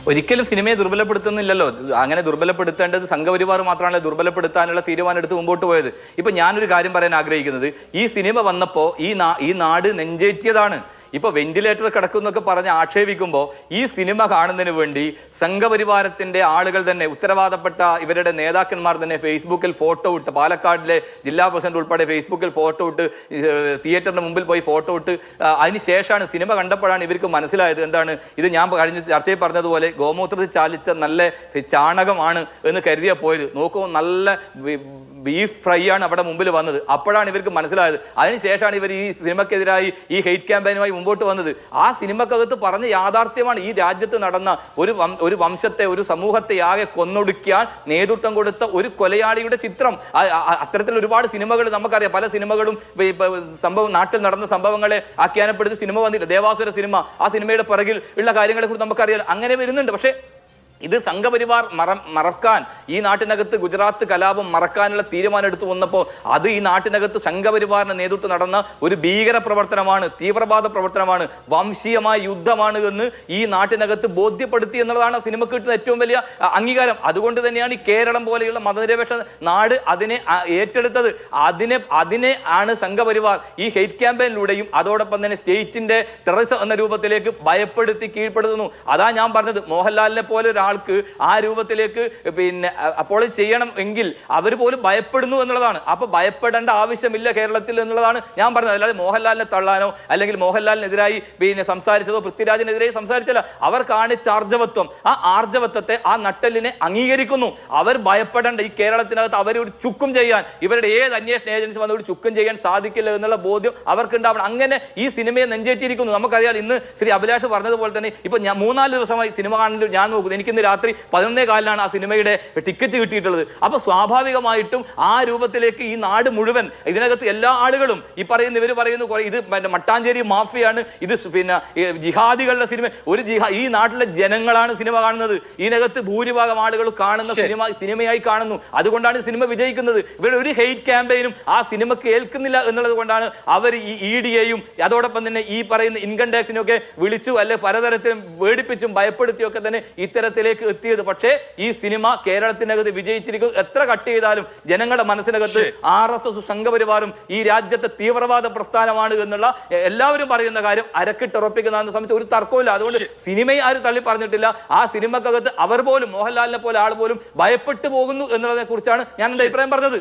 ഒരിക്കലും സിനിമയെ ദുർബലപ്പെടുത്തുന്നില്ലല്ലോ. അങ്ങനെ ദുർബലപ്പെടുത്തേണ്ടത് സംഘപരിവാർ മാത്രമല്ല ദുർബലപ്പെടുത്താനുള്ള തീരുമാനം എടുത്ത് മുമ്പോട്ട് പോയത്. ഇപ്പൊ ഞാനൊരു കാര്യം പറയാൻ ആഗ്രഹിക്കുന്നത്, ഈ സിനിമ വന്നപ്പോൾ ഈ നാട് നെഞ്ചേറ്റിയതാണ്. ഇപ്പോൾ വെന്റിലേറ്റർ കിടക്കുന്നൊക്കെ പറഞ്ഞ് ആക്ഷേപിക്കുമ്പോൾ ഈ സിനിമ കാണുന്നതിന് വേണ്ടി സംഘപരിവാരത്തിൻ്റെ ആളുകൾ തന്നെ, ഉത്തരവാദപ്പെട്ട ഇവരുടെ നേതാക്കന്മാർ തന്നെ ഫേസ്ബുക്കിൽ ഫോട്ടോ ഇട്ട്, പാലക്കാടിലെ ജില്ലാ പ്രസിഡന്റ് ഉൾപ്പെടെ ഫേസ്ബുക്കിൽ ഫോട്ടോ ഇട്ട്, തിയേറ്ററിന് മുമ്പിൽ പോയി ഫോട്ടോ ഇട്ട്, അതിന് ശേഷമാണ് സിനിമ കണ്ടപ്പോഴാണ് ഇവർക്ക് മനസ്സിലായത് എന്താണ് ഇത് ഞാൻ കഴിഞ്ഞ ചർച്ചയിൽ പറഞ്ഞതുപോലെ ഗോമൂത്രത്തിൽ ചാലിച്ച നല്ല ചാണകമാണ് എന്ന് കരുതിയാൽ പോയത്. നോക്കുമ്പോൾ നല്ല ബീഫ് ഫ്രൈ ആണ് അവിടെ മുമ്പിൽ വന്നത്. അപ്പോഴാണ് ഇവർക്ക് മനസ്സിലായത്. അതിനുശേഷമാണ് ഇവർ ഈ സിനിമക്കെതിരായി ഈ ഹെയ്റ്റ് ക്യാമ്പയിനുമായി മുമ്പോട്ട് വന്നത്. ആ സിനിമക്കകത്ത് പറഞ്ഞ യാഥാർത്ഥ്യമാണ് ഈ രാജ്യത്ത് നടന്ന ഒരു വംശത്തെ, ഒരു സമൂഹത്തെ ആകെ കൊന്നൊടുക്കാൻ നേതൃത്വം കൊടുത്ത ഒരു കൊലയാളിയുടെ ചിത്രം. അത്തരത്തിൽ ഒരുപാട് സിനിമകൾ നമുക്കറിയാം. പല സിനിമകളും നാട്ടിൽ നടന്ന സംഭവങ്ങളെ ആഖ്യാനപ്പെടുത്തി സിനിമ വന്നില്ല. ദേവാസുര സിനിമ, ആ സിനിമയുടെ പിറകിൽ ഉള്ള കാര്യങ്ങളെ കുറിച്ച് നമുക്കറിയാം. അങ്ങനെ വരുന്നുണ്ട്. പക്ഷേ ഇത് സംഘപരിവാർ മറക്കാൻ, ഈ നാട്ടിനകത്ത് ഗുജറാത്ത് കലാപം മറക്കാനുള്ള തീരുമാനം എടുത്തു വന്നപ്പോൾ അത് ഈ നാട്ടിനകത്ത് സംഘപരിവാറിന്റെ നേതൃത്വം നടന്ന ഒരു ഭീകര പ്രവർത്തനമാണ്, തീവ്രവാദ പ്രവർത്തനമാണ്, വംശീയമായ യുദ്ധമാണ് എന്ന് ഈ നാട്ടിനകത്ത് ബോധ്യപ്പെടുത്തി എന്നുള്ളതാണ് സിനിമക്ക് കിട്ടുന്ന ഏറ്റവും വലിയ അംഗീകാരം. അതുകൊണ്ട് തന്നെയാണ് ഈ കേരളം പോലെയുള്ള മതനിരപേക്ഷ നാട് അതിനെ ഏറ്റെടുത്തത്. അതിനെ ആണ് സംഘപരിവാർ ഈ ഹെയ്റ്റ് ക്യാമ്പയിനിലൂടെയും അതോടൊപ്പം തന്നെ സ്റ്റേറ്റിന്റെ ടെററിസം എന്ന രൂപത്തിലേക്ക് ഭയപ്പെടുത്തി കീഴ്പ്പെടുത്തുന്നു. അതാ ഞാൻ പറഞ്ഞത്, മോഹൻലാലിനെ പോലെ ആൾക്ക് ആ രൂപത്തിലേക്ക് അപ്പോൾ ചെയ്യണം എങ്കിൽ അവർ പോലും ഭയപ്പെടുന്നു എന്നുള്ളതാണ്. അപ്പൊ ഭയപ്പെടേണ്ട ആവശ്യമില്ല കേരളത്തിൽ എന്നുള്ളതാണ് ഞാൻ പറഞ്ഞത്. അല്ലാതെ മോഹൻലാലിനെ തള്ളാനോ അല്ലെങ്കിൽ മോഹൻലാലിനെതിരായി സംസാരിച്ചതോ പൃഥ്വിരാജിനെതിരായി സംസാരിച്ചല്ല. അവർ കാണിച്ച ആർജവത്വം, ആ ആർജവത്വത്തെ, ആ നട്ടലിനെ അംഗീകരിക്കുന്നു. അവർ ഭയപ്പെടേണ്ട. ഈ കേരളത്തിനകത്ത് അവർ ഒരു ചുക്കും ചെയ്യാൻ, ഇവരുടെ ഏത് അന്വേഷണ ഏജൻസി വന്ന ഒരു ചുക്കും ചെയ്യാൻ സാധിക്കില്ല എന്നുള്ള ബോധ്യം അവർക്കുണ്ടാവണം. അങ്ങനെ ഈ സിനിമയെ നെഞ്ചേറ്റിയിരിക്കുന്നു. നമുക്കറിയാം, ഇന്ന് ശ്രീ അഭിലാഷ് പറഞ്ഞതുപോലെ തന്നെ ഇപ്പൊ ഞാൻ 3-4 ദിവസമായി സിനിമ കാണുന്നത് ഞാൻ നോക്കുന്നു. എനിക്ക് രാത്രി 11:15 ആ സിനിമയുടെ ടിക്കറ്റ് കിട്ടിയിട്ടുള്ളത്. അപ്പൊ സ്വാഭാവികമായിട്ടും ആ രൂപത്തിലേക്ക് ഈ നാട് മുഴുവൻ, ഇതിനകത്ത് എല്ലാ ആളുകളും ഇവർ പറയുന്നു ഇത് മട്ടാഞ്ചേരി മാഫിയാണ്, ഇത് ജിഹാദികളുടെ സിനിമ. ഈ നാട്ടിലെ ജനങ്ങളാണ് സിനിമ കാണുന്നത്. ഇതിനകത്ത് ഭൂരിഭാഗം ആളുകൾ കാണുന്ന സിനിമയായി കാണുന്നു. അതുകൊണ്ടാണ് സിനിമ വിജയിക്കുന്നത്. ഇവരുടെ ഒരു ഹെയ്റ്റ് ക്യാമ്പയിനും ആ സിനിമക്ക് ഏൽക്കുന്നില്ല എന്നുള്ളത് കൊണ്ടാണ് അവർ ഈ ED-യെയും അതോടൊപ്പം തന്നെ ഈ പറയുന്ന ഇൻകം ടാക്സിനെയൊക്കെ വിളിച്ചു അല്ലെ പലതരത്തിലും പേടിപ്പിച്ചും ഭയപ്പെടുത്തിയൊക്കെ തന്നെ ഇത്തരത്തിലേക്ക് എത്തിയത്. പക്ഷേ ഈ സിനിമ കേരളത്തിനകത്ത് വിജയിച്ചിരിക്കും. എത്ര കട്ട് ചെയ്താലും ജനങ്ങളുടെ മനസ്സിനകത്ത് RSS സംഘപരിവാറും ഈ രാജ്യത്തെ തീവ്രവാദ പ്രസ്ഥാനമാണ് എന്നുള്ള എല്ലാവരും പറയുന്ന കാര്യം അരക്കിട്ടുറപ്പിക്കുന്ന സമയത്ത് ഒരു തർക്കമില്ല. അതുകൊണ്ട് സിനിമയെ ആരും തള്ളി പറഞ്ഞിട്ടില്ല. ആ സിനിമക്കകത്ത് അവർ പോലും, മോഹൻലാലിനെ പോലെ ആൾ പോലും ഭയപ്പെട്ടു പോകുന്നു എന്നുള്ളതിനെ കുറിച്ചാണ് ഞാൻ എൻ്റെ അഭിപ്രായം പറഞ്ഞത്.